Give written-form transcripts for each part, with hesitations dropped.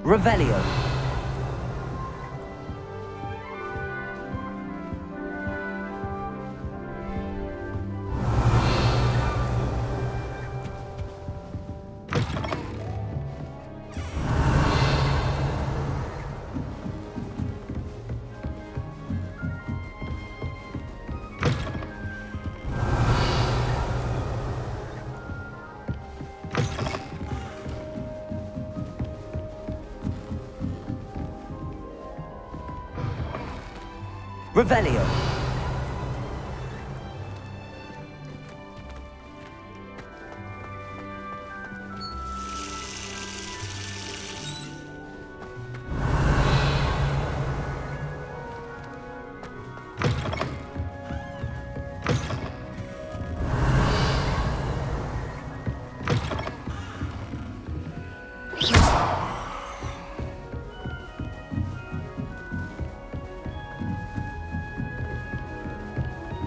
Revelio. Revelio.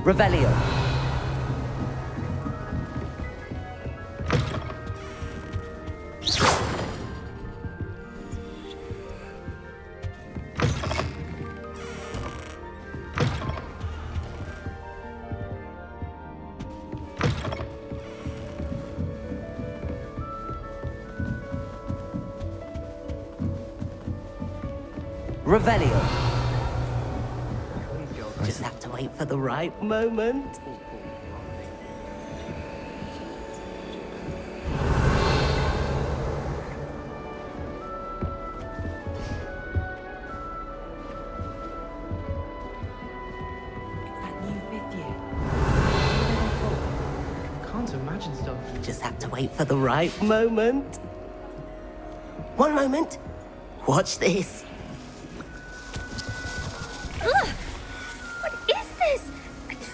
Revelio. Revelio. Just have to wait for the right moment. Can't imagine stuff. Just have to wait for the right moment. One moment. Watch this.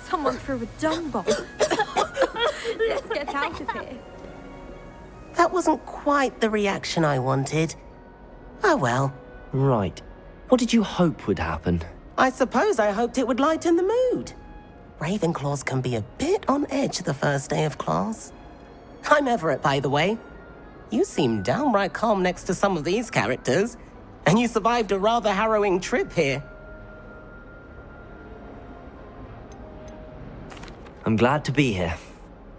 Someone threw a dung bomb. Let's get out of here. That wasn't quite the reaction I wanted. Oh well. Right. What did you hope would happen? I suppose I hoped it would lighten the mood. Ravenclaws can be a bit on edge the first day of class. I'm Everett, by the way. You seem downright calm next to some of these characters, and you survived a rather harrowing trip here. I'm glad to be here.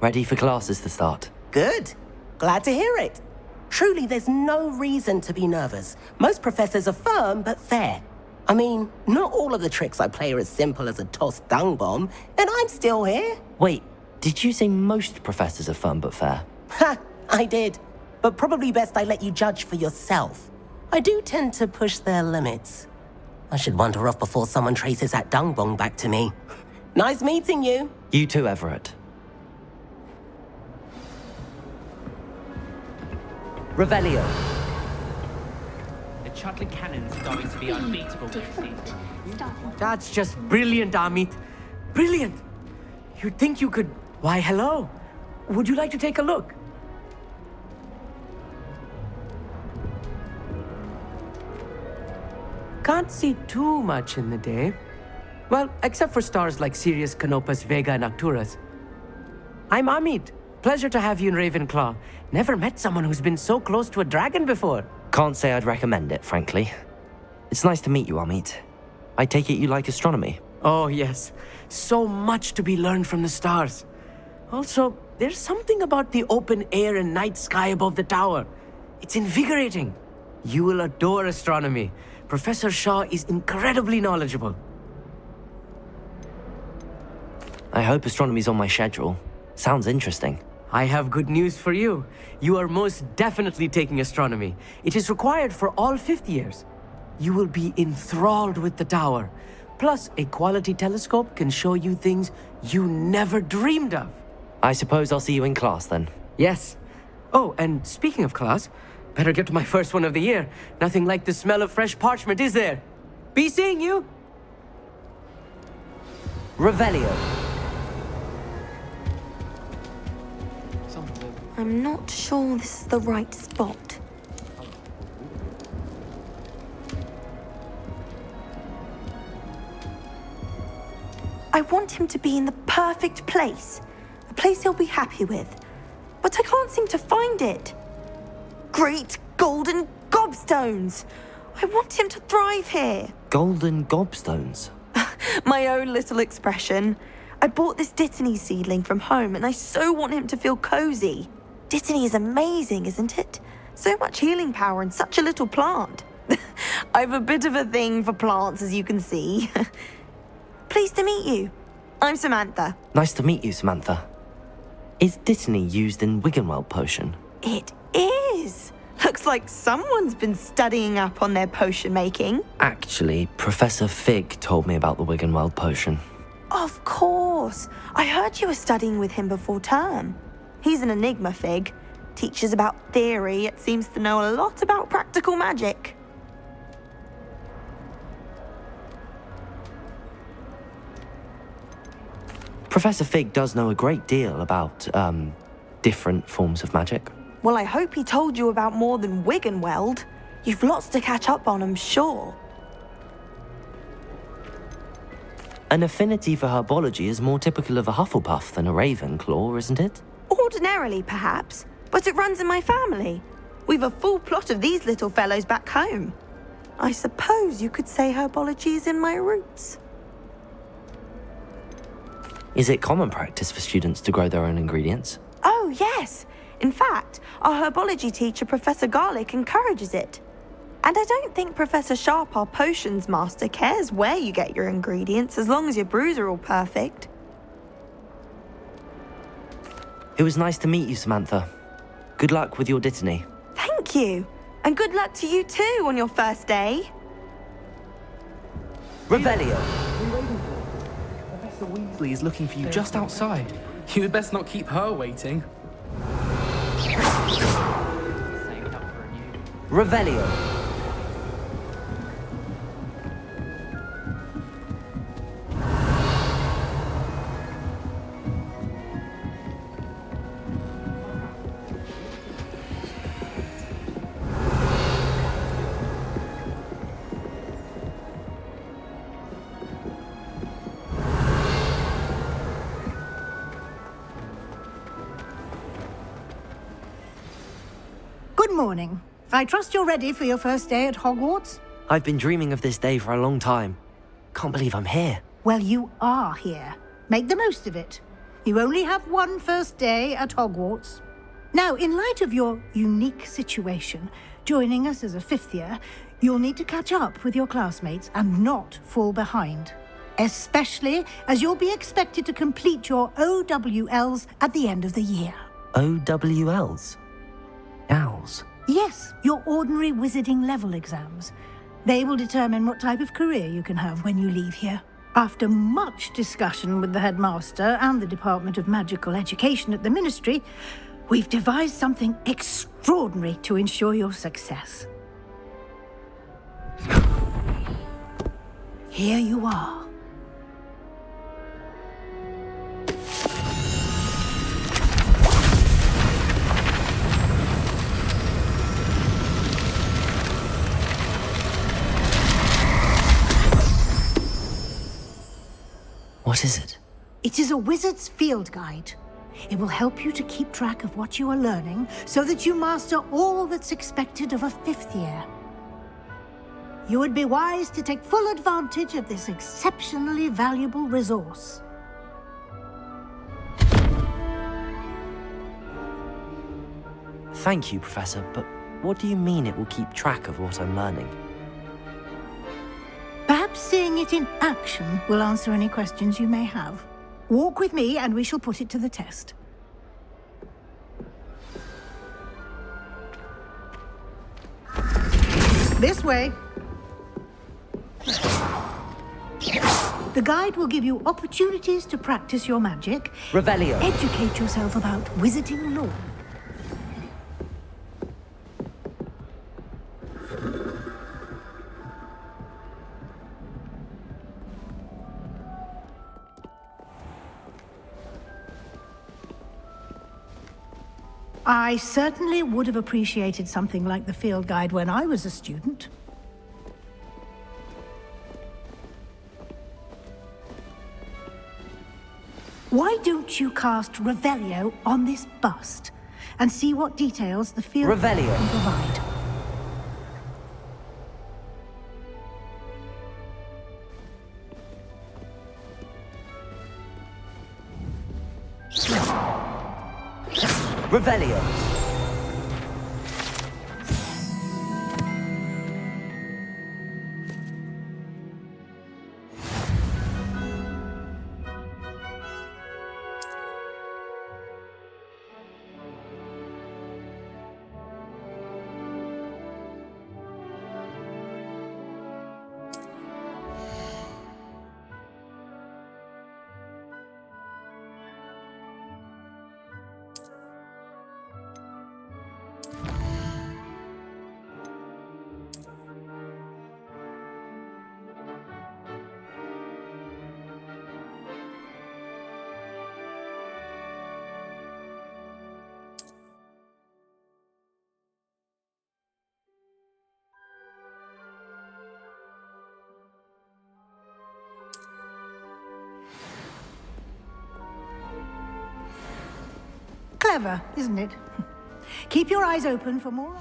Ready for classes to start. Good. Glad to hear it. Truly, there's no reason to be nervous. Most professors are firm but fair. I mean, not all of the tricks I play are as simple as a tossed dung bomb, and I'm still here. Wait, did you say most professors are fun but fair? Ha, I did. But probably best I let you judge for yourself. I do tend to push their limits. I should wander off before someone traces that dung bomb back to me. Nice meeting you. You too, Everett. Revelio. The Chudley Cannon's going to be unbeatable this season. That's just brilliant, Amit. Brilliant! You'd think you could... Why, hello. Would you like to take a look? Can't see too much in the day. Well, except for stars like Sirius, Canopus, Vega, and Arcturus. I'm Amit. Pleasure to have you in Ravenclaw. Never met someone who's been so close to a dragon before. Can't say I'd recommend it, frankly. It's nice to meet you, Amit. I take it you like astronomy. Oh, yes. So much to be learned from the stars. Also, there's something about the open air and night sky above the tower. It's invigorating. You will adore astronomy. Professor Shaw is incredibly knowledgeable. I hope astronomy's on my schedule. Sounds interesting. I have good news for you. You are most definitely taking astronomy. It is required for all fifth years. You will be enthralled with the tower. Plus, a quality telescope can show you things you never dreamed of. I suppose I'll see you in class then. Yes. Oh, and speaking of class, better get to my first one of the year. Nothing like the smell of fresh parchment, is there? Be seeing you! Revelio. I'm not sure this is the right spot. I want him to be in the perfect place. A place he'll be happy with. But I can't seem to find it. Great golden Gobstones! I want him to thrive here. Golden gobstones. My own little expression. I bought this Dittany seedling from home and I so want him to feel cozy. Dittany is amazing, isn't it? So much healing power in such a little plant. I've a bit of a thing for plants, as you can see. Pleased to meet you. I'm Samantha. Nice to meet you, Samantha. Is Dittany used in Wiggenweld potion? It is. Looks like someone's been studying up on their potion making. Actually, Professor Fig told me about the Wiggenweld potion. Of course. I heard you were studying with him before term. He's an enigma, Fig. Teaches about theory, yet seems to know a lot about practical magic. Professor Fig does know a great deal about, different forms of magic. Well, I hope he told you about more than Wiggenweld. You've lots to catch up on, I'm sure. An affinity for herbology is more typical of a Hufflepuff than a Ravenclaw, isn't it? Ordinarily, perhaps, but it runs in my family. We've a full plot of these little fellows back home. I suppose you could say herbology is in my roots. Is it common practice for students to grow their own ingredients? Oh, yes. In fact, our herbology teacher, Professor Garlick, encourages it. And I don't think Professor Sharp, our potions master, cares where you get your ingredients as long as your brews are all perfect. It was nice to meet you, Samantha. Good luck with your Dittany. Thank you. And good luck to you too on your first day. Revelio. Professor Weasley is looking for you just outside. You had best not keep her waiting. Saved up for a new. Revelio. Good morning. I trust you're ready for your first day at Hogwarts? I've been dreaming of this day for a long time. Can't believe I'm here. Well, you are here. Make the most of it. You only have one first day at Hogwarts. Now, in light of your unique situation, joining us as a fifth year, you'll need to catch up with your classmates and not fall behind. Especially as you'll be expected to complete your OWLs at the end of the year. OWLs? Owls? Yes, your ordinary wizarding level exams. They will determine what type of career you can have when you leave here. After much discussion with the headmaster and the Department of Magical Education at the Ministry, we've devised something extraordinary to ensure your success. Here you are. What is it? It is a wizard's field guide. It will help you to keep track of what you are learning so that you master all that's expected of a fifth year. You would be wise to take full advantage of this exceptionally valuable resource. Thank you, Professor, but what do you mean it will keep track of what I'm learning? Perhaps seeing it in action will answer any questions you may have. Walk with me and we shall put it to the test. This way. The guide will give you opportunities to practice your magic. Revelio. Educate yourself about wizarding lore. I certainly would have appreciated something like the field guide when I was a student. Why don't you cast Revelio on this bust and see what details the field guide Revelio. can provide? Revelio. Clever, isn't it? Keep your eyes open for more.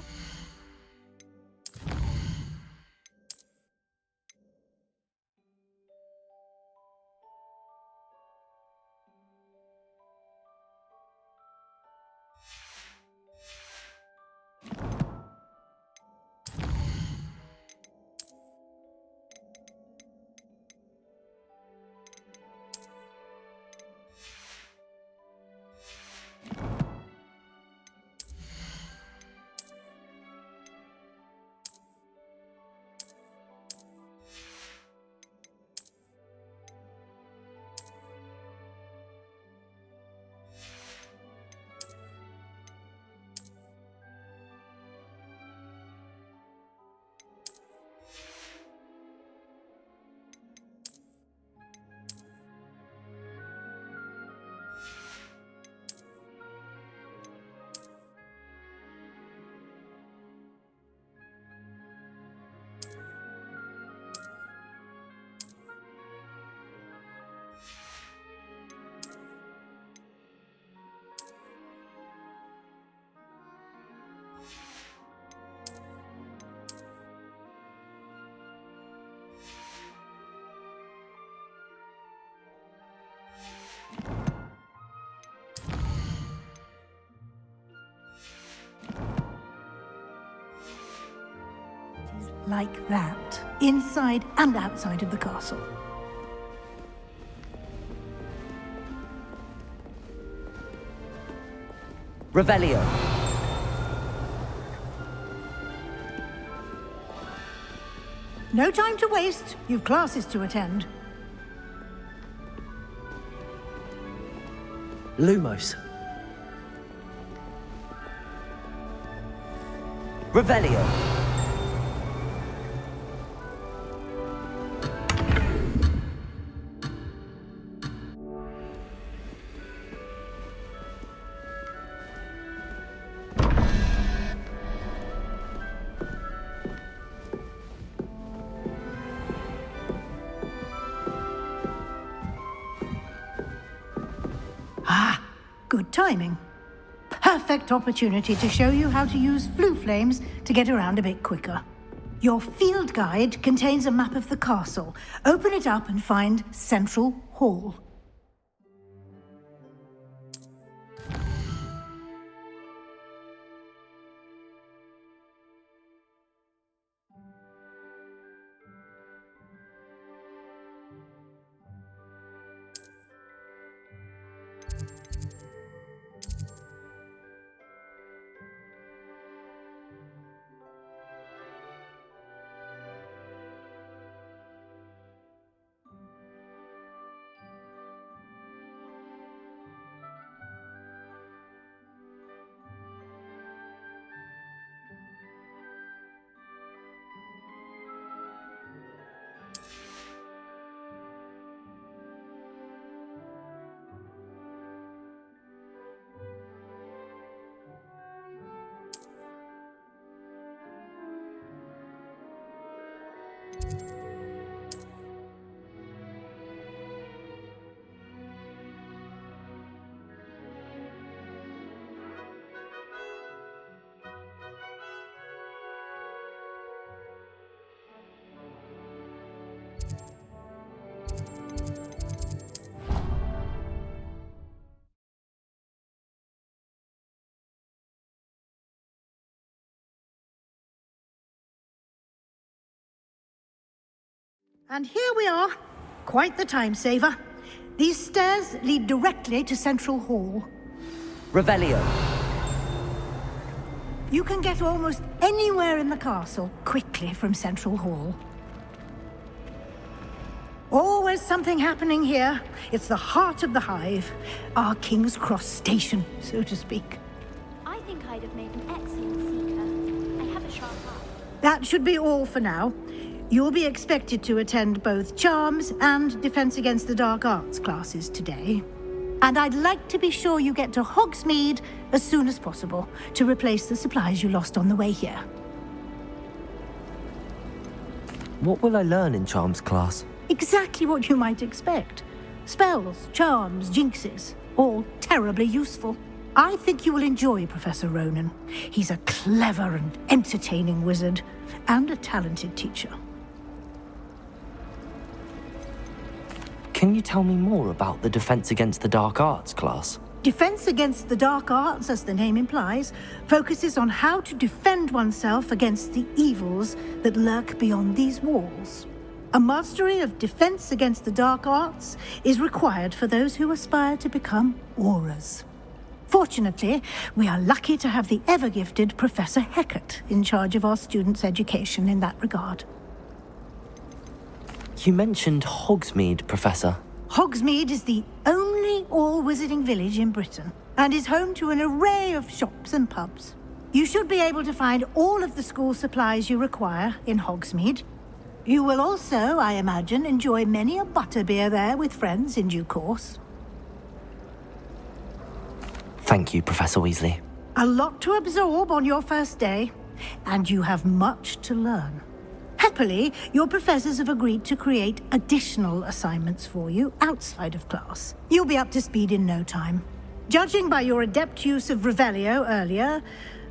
Like that, inside and outside of the castle. Revelio. No time to waste. You've classes to attend. Lumos. Revelio. Good timing. Perfect opportunity to show you how to use flue flames to get around a bit quicker. Your field guide contains a map of the castle. Open it up and find Central Hall. And here we are. Quite the time saver. These stairs lead directly to Central Hall. Revelio. You can get almost anywhere in the castle quickly from Central Hall. Always something happening here. It's the heart of the hive. Our King's Cross station, so to speak. I think I'd have made an excellent seeker. I have a sharp eye. That should be all for now. You'll be expected to attend both Charms and Defense Against the Dark Arts classes today. And I'd like to be sure you get to Hogsmeade as soon as possible to replace the supplies you lost on the way here. What will I learn in Charms class? Exactly what you might expect. Spells, charms, jinxes, all terribly useful. I think you will enjoy Professor Ronan. He's a clever and entertaining wizard, and a talented teacher. Can you tell me more about the Defense Against the Dark Arts class? Defense Against the Dark Arts, as the name implies, focuses on how to defend oneself against the evils that lurk beyond these walls. A mastery of Defense Against the Dark Arts is required for those who aspire to become auras. Fortunately, we are lucky to have the ever-gifted Professor Hecat in charge of our students' education in that regard. You mentioned Hogsmeade, Professor. Hogsmeade is the only all-wizarding village in Britain and is home to an array of shops and pubs. You should be able to find all of the school supplies you require in Hogsmeade. You will also, I imagine, enjoy many a butterbeer there with friends in due course. Thank you, Professor Weasley. A lot to absorb on your first day, and you have much to learn. Happily, your professors have agreed to create additional assignments for you outside of class. You'll be up to speed in no time. Judging by your adept use of Revelio earlier,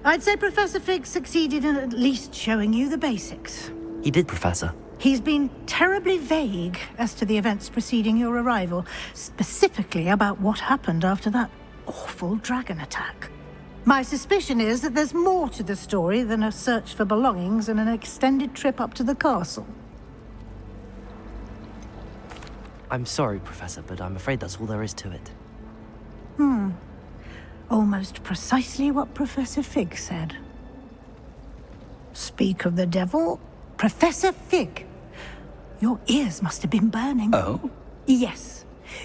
I'd say Professor Fig succeeded in at least showing you the basics. He did, Professor. He's been terribly vague as to the events preceding your arrival, specifically about what happened after that awful dragon attack. My suspicion is that there's more to the story than a search for belongings and an extended trip up to the castle. I'm sorry, Professor, but I'm afraid that's all there is to it. Almost precisely what Professor Fig said. Speak of the devil, Professor Fig. Your ears must have been burning. Oh? Yes.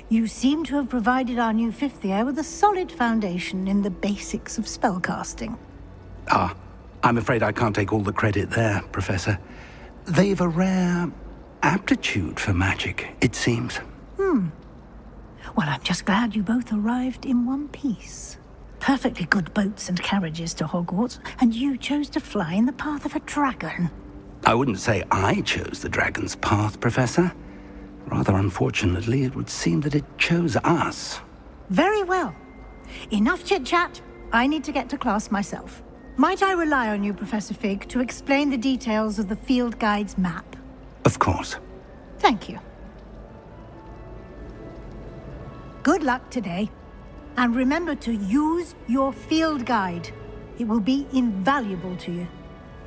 You seem to have provided our new fifth year with a solid foundation in the basics of spellcasting. Ah, I'm afraid I can't take all the credit there, Professor. They've a rare aptitude for magic, it seems. Well, I'm just glad you both arrived in one piece. Perfectly good boats and carriages to Hogwarts, and you chose to fly in the path of a dragon. I wouldn't say I chose the dragon's path, Professor. Rather unfortunately, it would seem that it chose us. Very well. Enough chit-chat. I need to get to class myself. Might I rely on you, Professor Fig, to explain the details of the field guide's map? Of course. Thank you. Good luck today. And remember to use your field guide. It will be invaluable to you.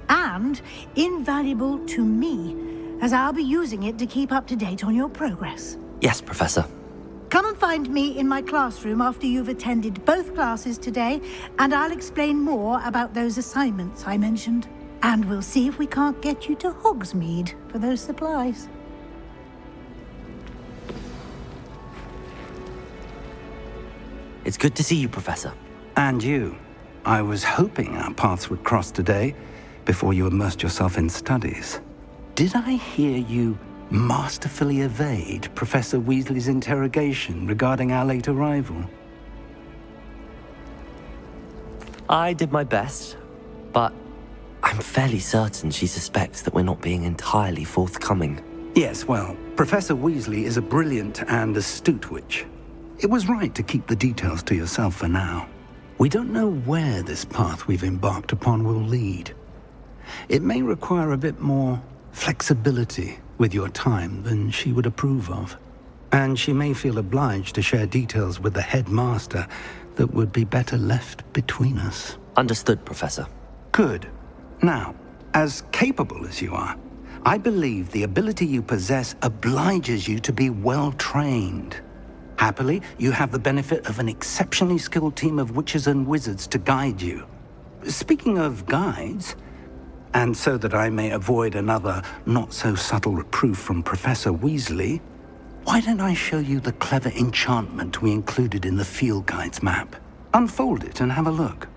And invaluable to me, as I'll be using it to keep up to date on your progress. Yes, Professor. Come and find me in my classroom after you've attended both classes today, and I'll explain more about those assignments I mentioned. And we'll see if we can't get you to Hogsmeade for those supplies. It's good to see you, Professor. And you. I was hoping our paths would cross today before you immersed yourself in studies. Did I hear you masterfully evade Professor Weasley's interrogation regarding our late arrival? I did my best, but I'm fairly certain she suspects that we're not being entirely forthcoming. Yes, well, Professor Weasley is a brilliant and astute witch. It was right to keep the details to yourself for now. We don't know where this path we've embarked upon will lead. It may require a bit more flexibility with your time than she would approve of. And she may feel obliged to share details with the headmaster that would be better left between us. Understood, Professor. Good. Now, as capable as you are, I believe the ability you possess obliges you to be well trained. Happily, you have the benefit of an exceptionally skilled team of witches and wizards to guide you. Speaking of guides, and so that I may avoid another not-so-subtle reproof from Professor Weasley, why don't I show you the clever enchantment we included in the field guide's map? Unfold it and have a look.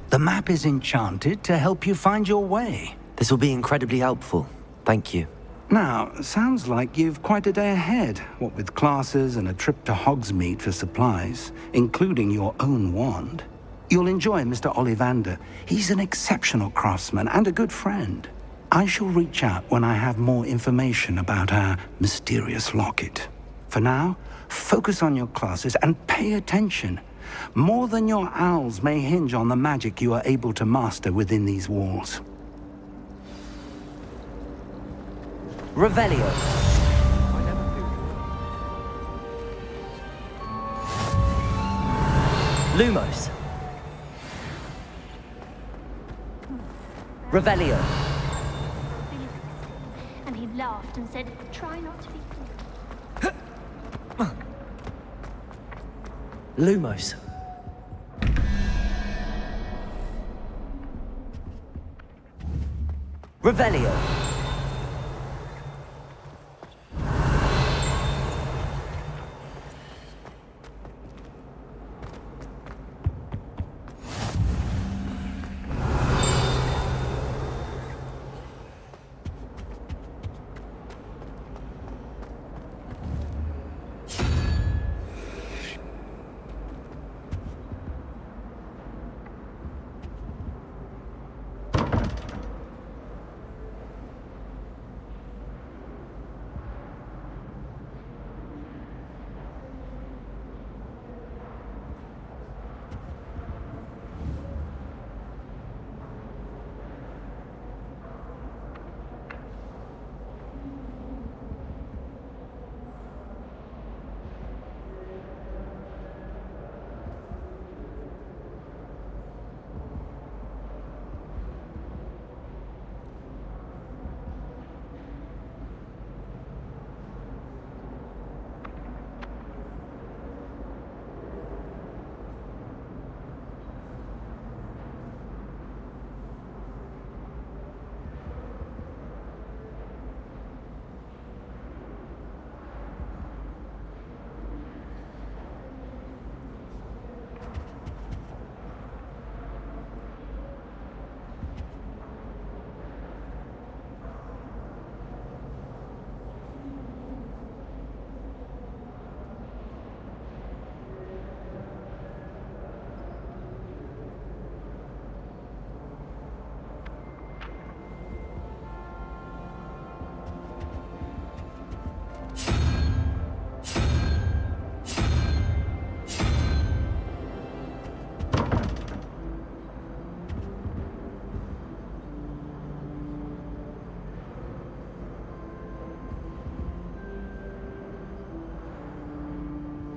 The map is enchanted to help you find your way. This will be incredibly helpful. Thank you. Now, sounds like you've quite a day ahead, what with classes and a trip to Hogsmeade for supplies, including your own wand. You'll enjoy Mr. Ollivander. He's an exceptional craftsman and a good friend. I shall reach out when I have more information about our mysterious locket. For now, focus on your classes and pay attention. More than your owls may hinge on the magic you are able to master within these walls. Revelio. Lumos. Revelio. And he laughed and said, "Try not to be." Lumos. Revelio.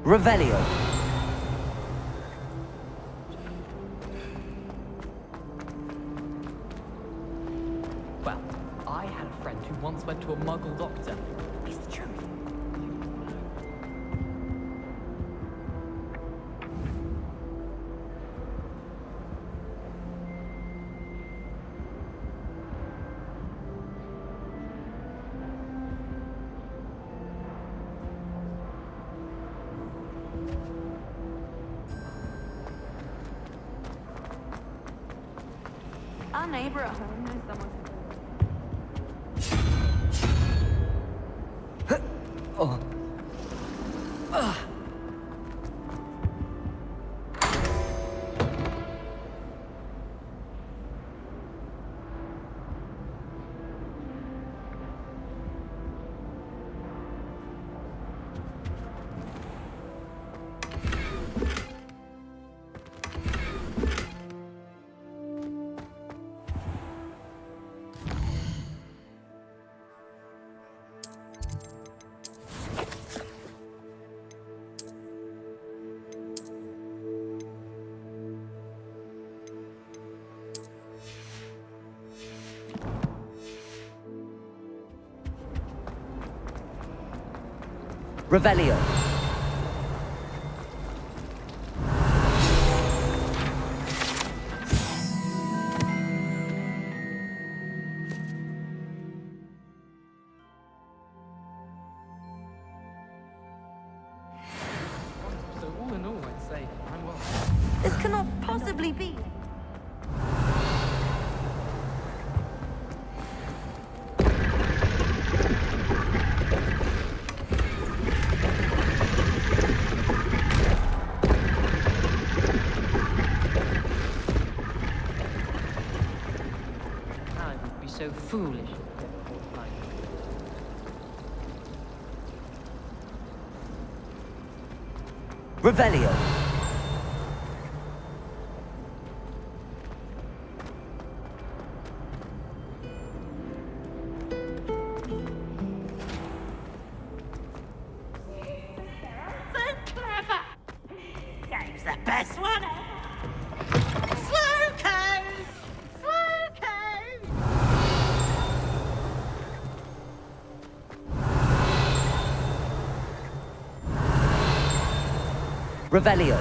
Revelio. Well, I had a friend who once went to a muggle doctor. It's the truth. Our neighbour at home knows someone. Revelio. So all in all, I'd say I'm well. This cannot possibly be. I would be so foolish to get caught like Revelio. Game's the best one ever. Slow code! Slow code! Revelio.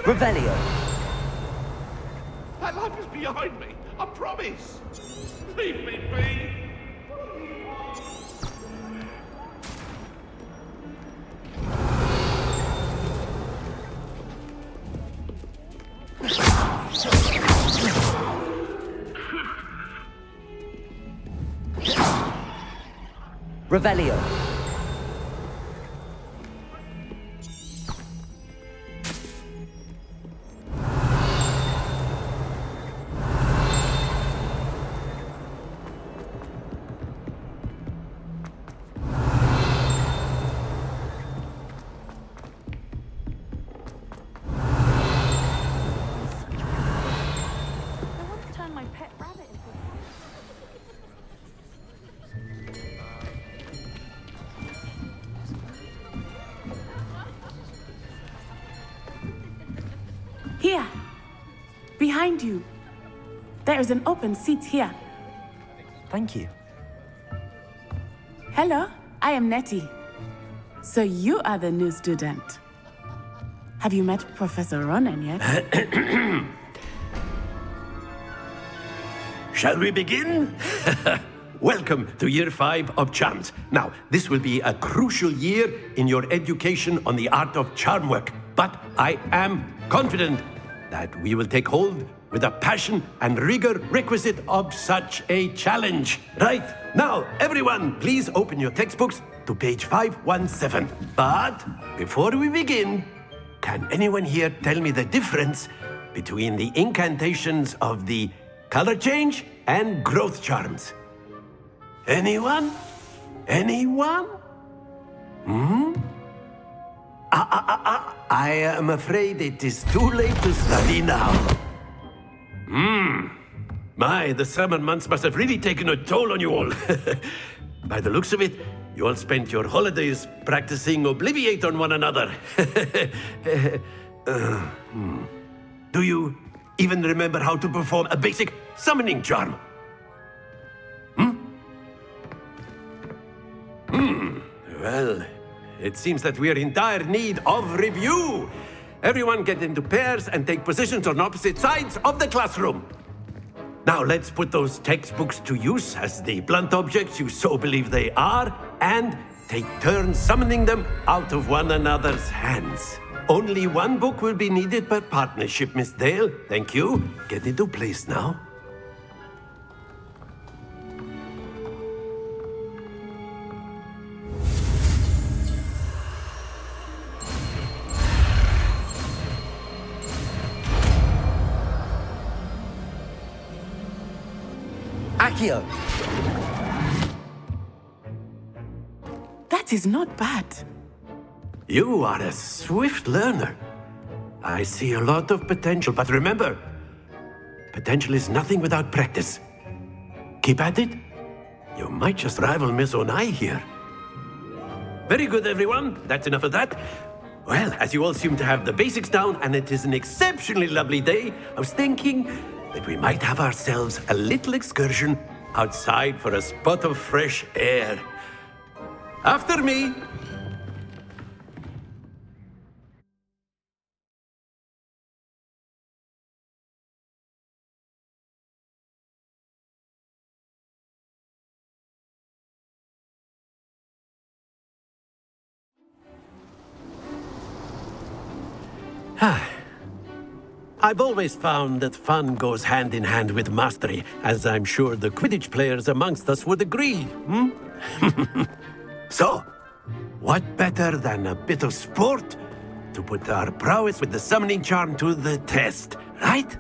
Revelio. That life is behind me. I promise. Leave me be. Revelio. I want to turn my pet rabbit into a Here, behind you. There is an open seat here. Thank you. Hello, I am Nettie. So you are the new student. Have you met Professor Ronan yet? Shall we begin? Welcome to Year 5 of Charms. Now, this will be a crucial year in your education on the art of charm work, but I am confident that we will take hold with the passion and rigor requisite of such a challenge. Right, now, everyone, please open your textbooks to page 517. But before we begin, can anyone here tell me the difference between the incantations of the color change and growth charms? Anyone? Anyone? I am afraid it is too late to study now. My, the summer months must have really taken a toll on you all. By the looks of it, you all spent your holidays practicing Obliviate on one another. Do you even remember how to perform a basic summoning charm? Well, it seems that we are in dire need of review. Everyone get into pairs and take positions on opposite sides of the classroom. Now let's put those textbooks to use as the blunt objects you so believe they are, and take turns summoning them out of one another's hands. Only one book will be needed per partnership, Miss Dale. Thank you. Get into place now. That That is not bad. You are a swift learner. I see a lot of potential, but remember, potential is nothing without practice. Keep at it. You might just rival Miss Onai here. Very good, everyone. That's enough of that. Well, as you all seem to have the basics down, and it is an exceptionally lovely day, I was thinking that we might have ourselves a little excursion outside for a spot of fresh air. After me. I've always found that fun goes hand in hand with mastery, as I'm sure the Quidditch players amongst us would agree, So, what better than a bit of sport to put our prowess with the summoning charm to the test, right?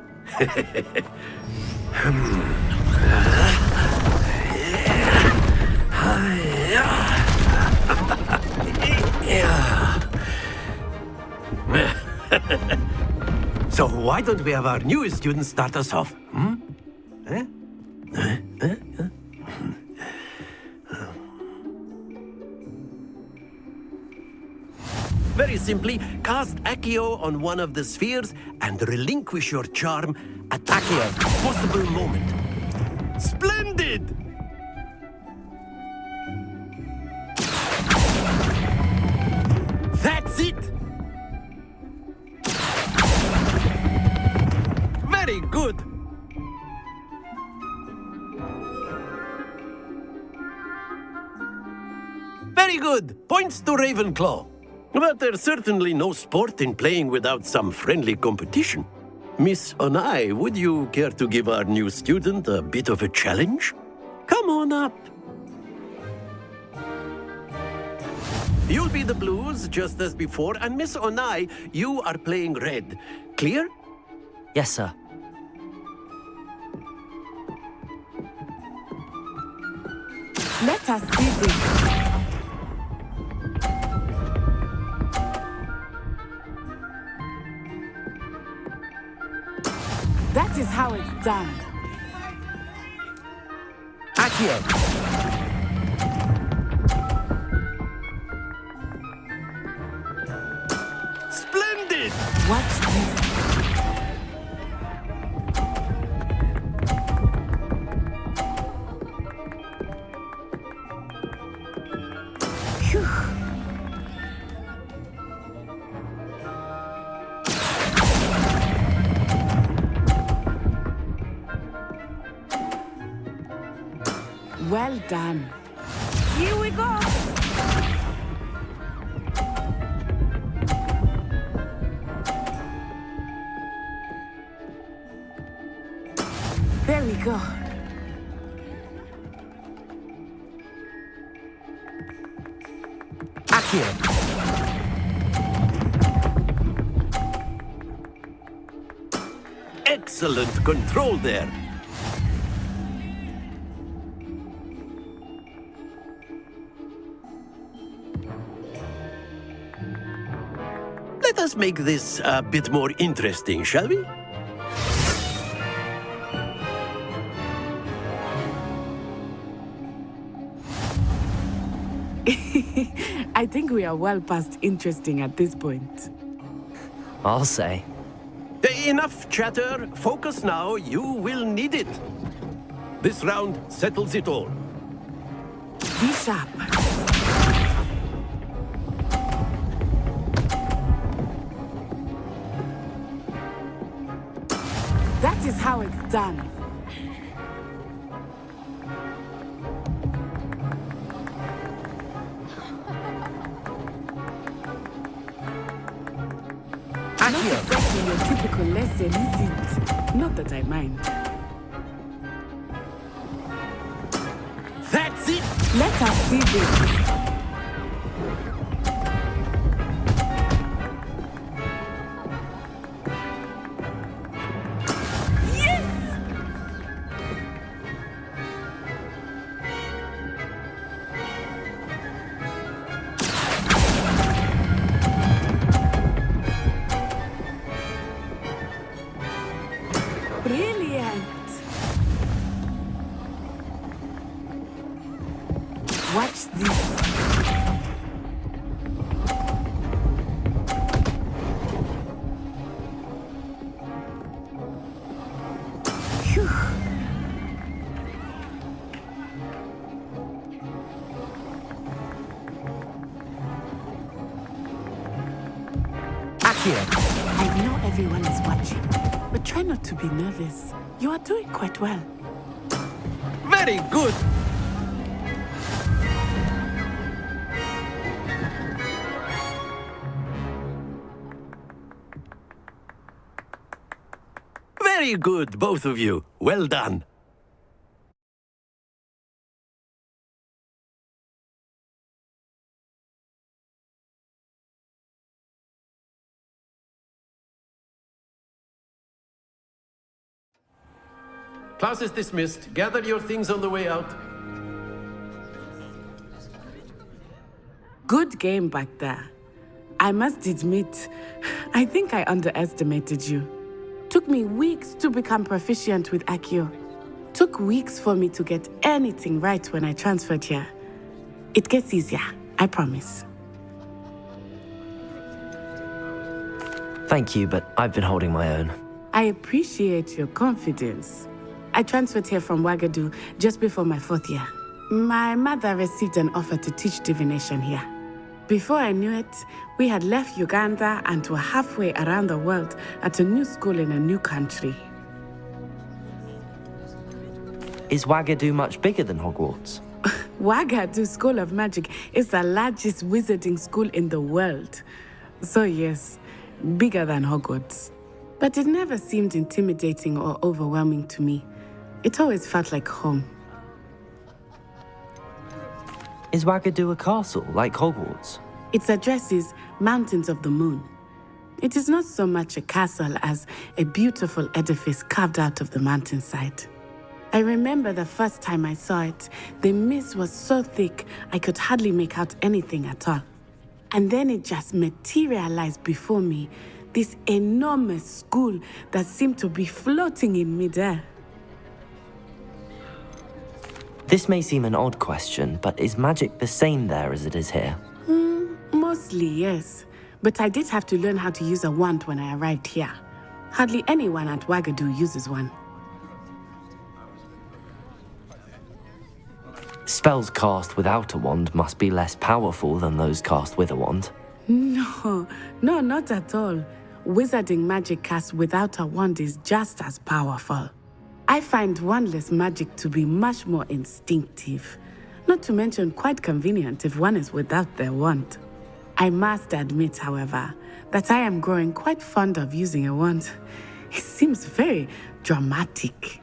So why don't we have our newest student start us off? Very simply, cast Accio on one of the spheres and relinquish your charm at Accio's possible moment. Splendid! That's it! Very good! Very good! Points to Ravenclaw. But there's certainly no sport in playing without some friendly competition. Miss Onai, would you care to give our new student a bit of a challenge? Come on up. You'll be the blues, just as before, and Miss Onai, you are playing red. Clear? Yes, sir. Let us see this. That is how it's done. Accio. Splendid! Watch this. Phew. Well done. Here we go. There we go. Accio. Excellent control there. Let us make this a bit more interesting, shall we? I think we are well past interesting at this point. I'll say. Enough chatter. Focus now. You will need it. This round settles it all. Be sharp. That is how it's done. Not exactly your typical lesson, is it? Not that I mind. That's it! Let us see this. Brilliant! Watch this. Phew. I know everyone is watching, but try not to be nervous. You are doing quite well. Very good. Very good, both of you. Well done. Class is dismissed. Gather your things on the way out. Good game back there. I must admit, I think I underestimated you. Took me weeks to become proficient with Accio. Took weeks for me to get anything right when I transferred here. It gets easier, I promise. Thank you, but I've been holding my own. I appreciate your confidence. I transferred here from Ouagadougou just before my 4th year. My mother received an offer to teach divination here. Before I knew it, we had left Uganda and were halfway around the world at a new school in a new country. Is Ouagadougou much bigger than Hogwarts? Ouagadougou School of Magic is the largest wizarding school in the world. So yes, bigger than Hogwarts. But it never seemed intimidating or overwhelming to me. It always felt like home. Is Ouagadougou a castle, like Hogwarts? Its address is Mountains of the Moon. It is not so much a castle as a beautiful edifice carved out of the mountainside. I remember the first time I saw it, the mist was so thick I could hardly make out anything at all. And then it just materialized before me, this enormous school that seemed to be floating in midair. This may seem an odd question, but is magic the same there as it is here? Mostly, yes. But I did have to learn how to use a wand when I arrived here. Hardly anyone at Ouagadougou uses one. Spells cast without a wand must be less powerful than those cast with a wand. No, not at all. Wizarding magic cast without a wand is just as powerful. I find wandless magic to be much more instinctive, not to mention quite convenient if one is without their wand. I must admit, however, that I am growing quite fond of using a wand. It seems very dramatic.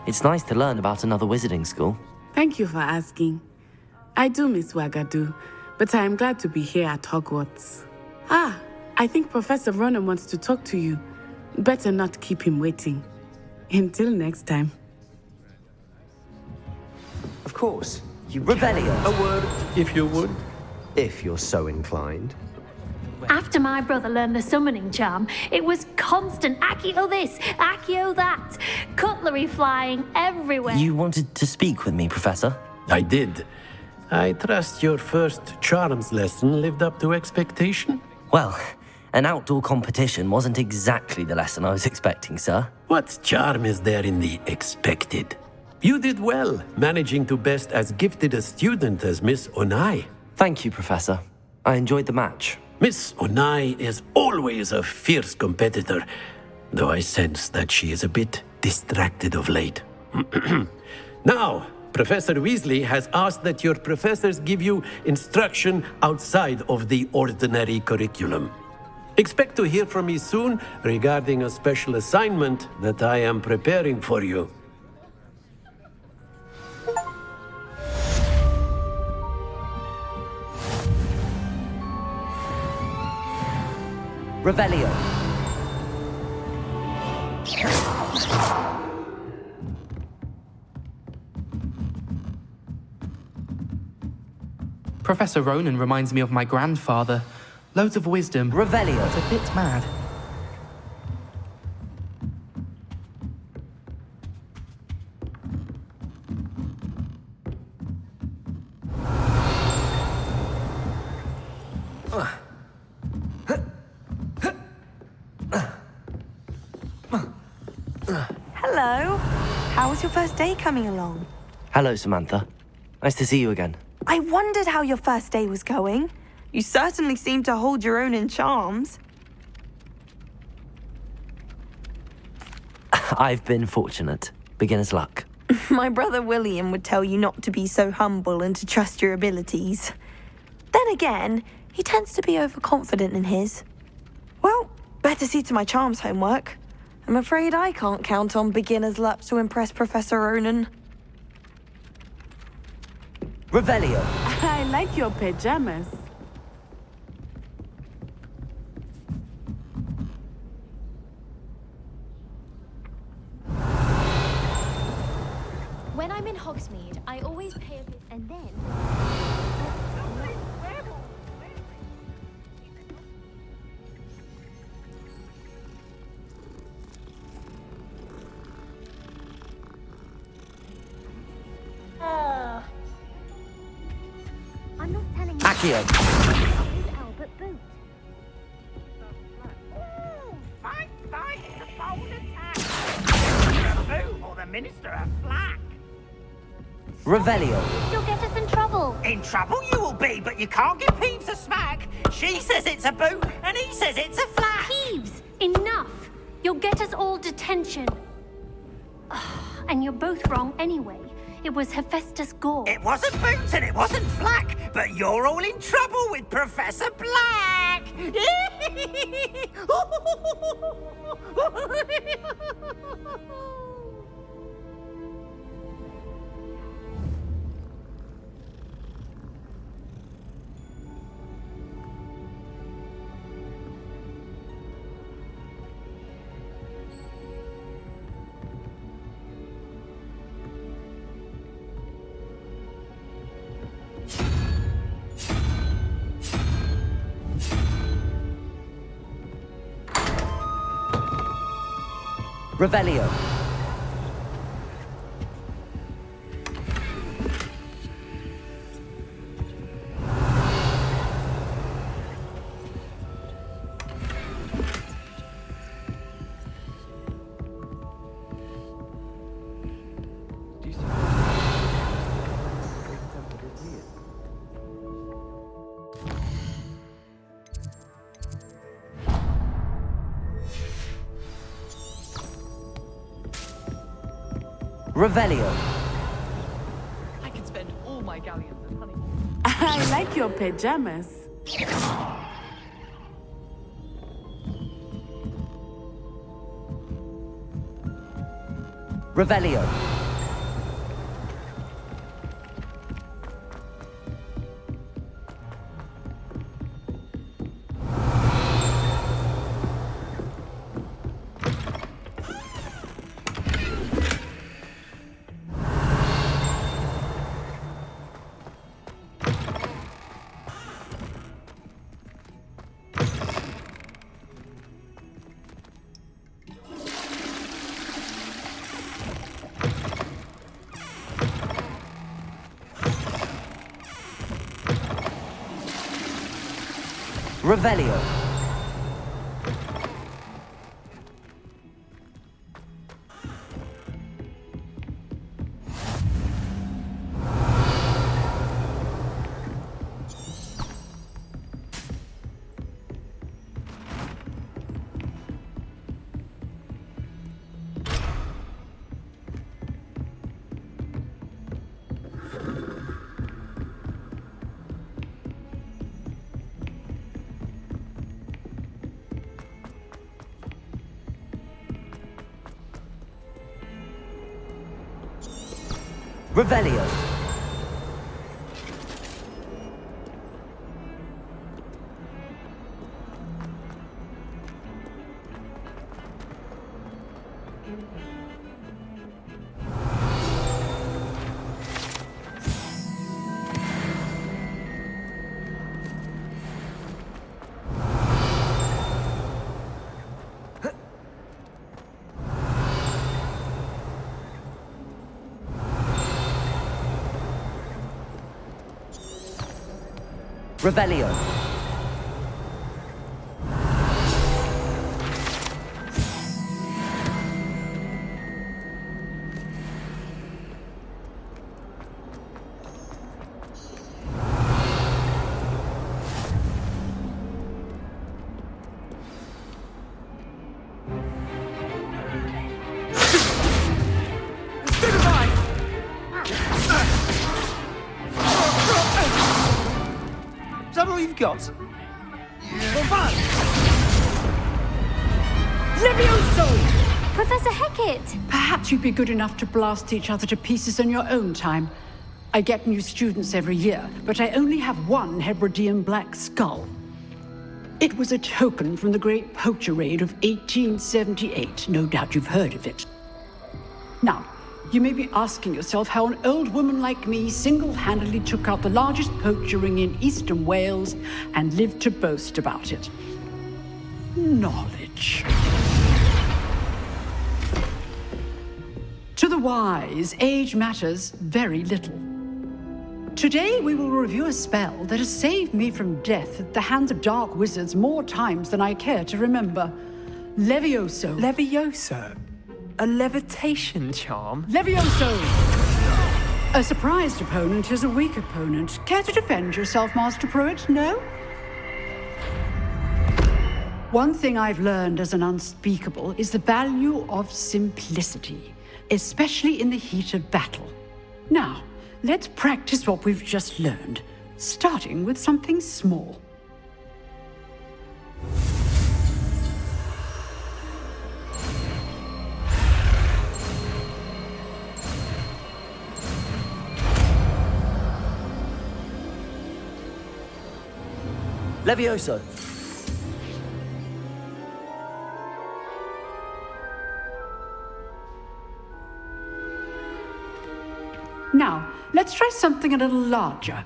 It's nice to learn about another wizarding school. Thank you for asking. I do miss Ouagadougou, but I am glad to be here at Hogwarts. I think Professor Ronan wants to talk to you. Better not keep him waiting. Until next time. Of course. You Revelio. A word, if you would. If you're so inclined. After my brother learned the summoning charm, it was constant Accio this, Accio that. Cutlery flying everywhere. You wanted to speak with me, Professor? I did. I trust your first charms lesson lived up to expectation? Well, an outdoor competition wasn't exactly the lesson I was expecting, sir. What charm is there in the expected? You did well, managing to best as gifted a student as Miss Onai. Thank you, Professor. I enjoyed the match. Miss Onai is always a fierce competitor, though I sense that she is a bit distracted of late. Now, Professor Weasley has asked that your professors give you instruction outside of the ordinary curriculum. Expect to hear from me soon regarding a special assignment that I am preparing for you. Revelio. Professor Ronan reminds me of my grandfather. Loads of wisdom. Revelio. It's a bit mad. Hello. How was your first day coming along? Hello, Samantha. Nice to see you again. I wondered how your first day was going. You certainly seem to hold your own in charms. I've been fortunate. Beginner's luck. My brother William would tell you not to be so humble and to trust your abilities. Then again, he tends to be overconfident in his. Well, better see to my charms homework. I'm afraid I can't count on beginner's luck to impress Professor Ronan. Revelio. I like your pajamas. When I'm in Hogsmeade, I always pay a bit and then... I'm not telling you... Accio. Albert Boot. Fight, the bold attack! The boot or the Minister of Flack! Revelio. You'll get us in trouble. In trouble you will be, but you can't give Peeves a smack. She says it's a boot, and he says it's a flack. Peeves, enough. You'll get us all detention. And you're both wrong anyway. It was Hephaestus Gore. It wasn't boot and it wasn't flack, but you're all in trouble with Professor Black. Revelio. Revelio. I could spend all my galleons in honey. I like your pajamas. Revelio. Revelio. Revelio. Revelio. Is that all you've got? Levioso! Professor Hecat! Perhaps you'd be good enough to blast each other to pieces in your own time. I get new students every year, but I only have one Hebridean black skull. It was a token from the Great Poacher Raid of 1878. No doubt you've heard of it. Now, you may be asking yourself how an old woman like me single-handedly took out the largest poacher ring in eastern Wales and lived to boast about it. Knowledge. To the wise, age matters very little. Today we will review a spell that has saved me from death at the hands of dark wizards more times than I care to remember. Levioso. Levioso? A levitation charm? Levioso! A surprised opponent is a weak opponent. Care to defend yourself, Master Pruitt? No? One thing I've learned as an unspeakable is the value of simplicity, especially in the heat of battle. Now, let's practice what we've just learned, starting with something small. Levioso. Now, let's try something a little larger.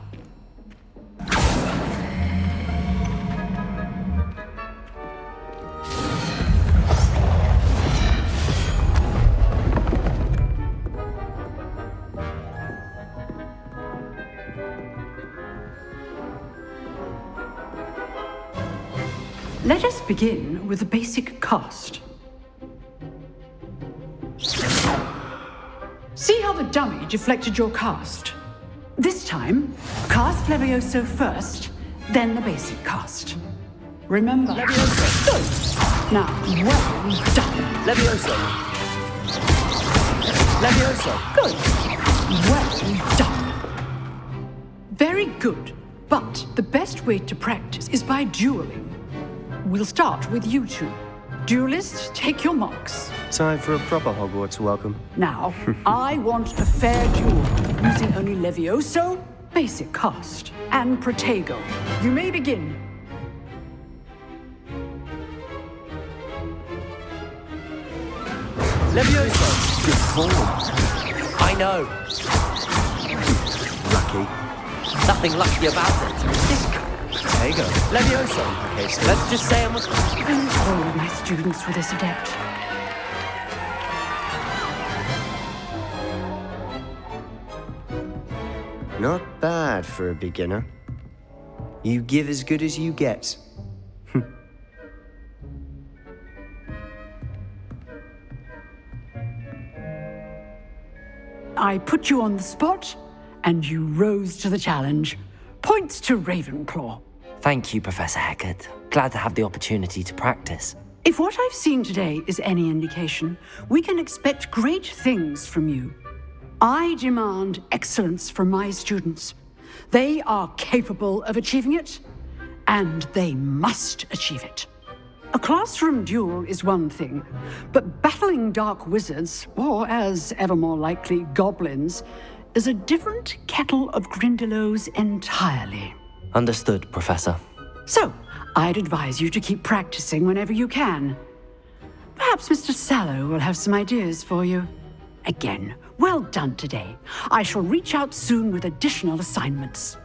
Let us begin with the basic cast. See how the dummy deflected your cast? This time, cast Levioso first, then the basic cast. Remember... Levioso. Good. Now, well done. Levioso. Levioso. Good. Well done. Very good. But the best way to practice is by dueling. We'll start with you two. Duelists, take your marks. Time for a proper Hogwarts welcome. Now, I want a fair duel, using only Levioso, basic cast, and Protego. You may begin. Levioso. Good form. I know. Lucky. Nothing lucky about it. This Protego. Levioso. Okay, so let's just say I'm All my students were this adept. Not bad for a beginner. You give as good as you get. I put you on the spot, and you rose to the challenge. Points to Ravenclaw. Thank you, Professor Hecat. Glad to have the opportunity to practice. If what I've seen today is any indication, we can expect great things from you. I demand excellence from my students. They are capable of achieving it, and they must achieve it. A classroom duel is one thing, but battling dark wizards, or as ever more likely, goblins, is a different kettle of Grindylows entirely. Understood, Professor. So, I'd advise you to keep practicing whenever you can. Perhaps Mr. Sallow will have some ideas for you. Again, well done today. I shall reach out soon with additional assignments.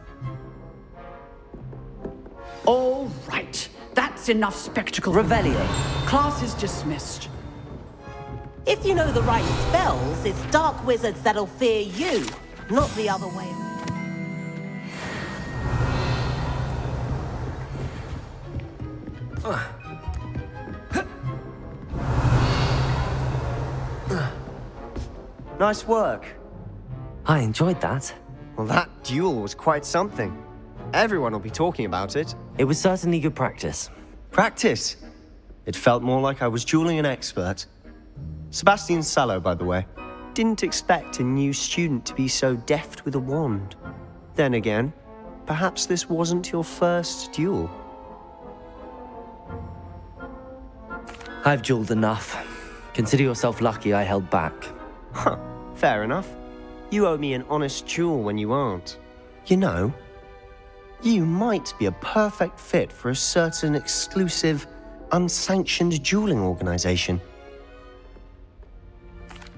All right, that's enough spectacle. Revelio. Class is dismissed. If you know the right spells, it's dark wizards that'll fear you, not the other way around. Nice work. I enjoyed that. Well, that duel was quite something. Everyone will be talking about it. It was certainly good practice. Practice? It felt more like I was dueling an expert. Sebastian Sallow, by the way. Didn't expect a new student to be so deft with a wand. Then again, perhaps this wasn't your first duel. I've dueled enough. Consider yourself lucky I held back. Huh, fair enough. You owe me an honest duel when you aren't. You know, you might be a perfect fit for a certain exclusive, unsanctioned dueling organization.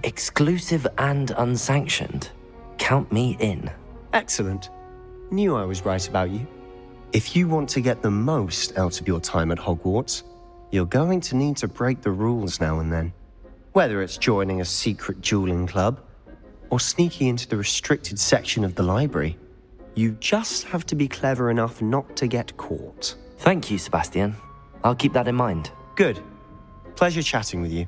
Exclusive and unsanctioned? Count me in. Excellent. Knew I was right about you. If you want to get the most out of your time at Hogwarts, you're going to need to break the rules now and then. Whether it's joining a secret dueling club, or sneaking into the restricted section of the library, you just have to be clever enough not to get caught. Thank you, Sebastian. I'll keep that in mind. Good. Pleasure chatting with you.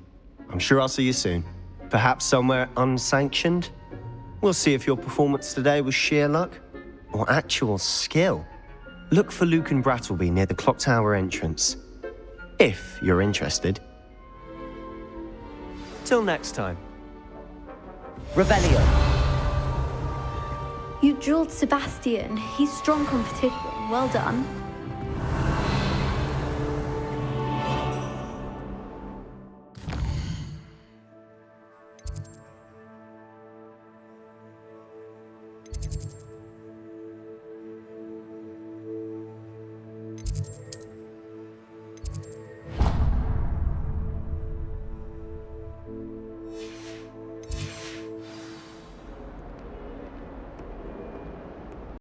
I'm sure I'll see you soon. Perhaps somewhere unsanctioned? We'll see if your performance today was sheer luck or actual skill. Look for Luke and Brattleby near the clock tower entrance, if you're interested. Till next time. Revelio. You dueled Sebastian. He's strong competition. Well done.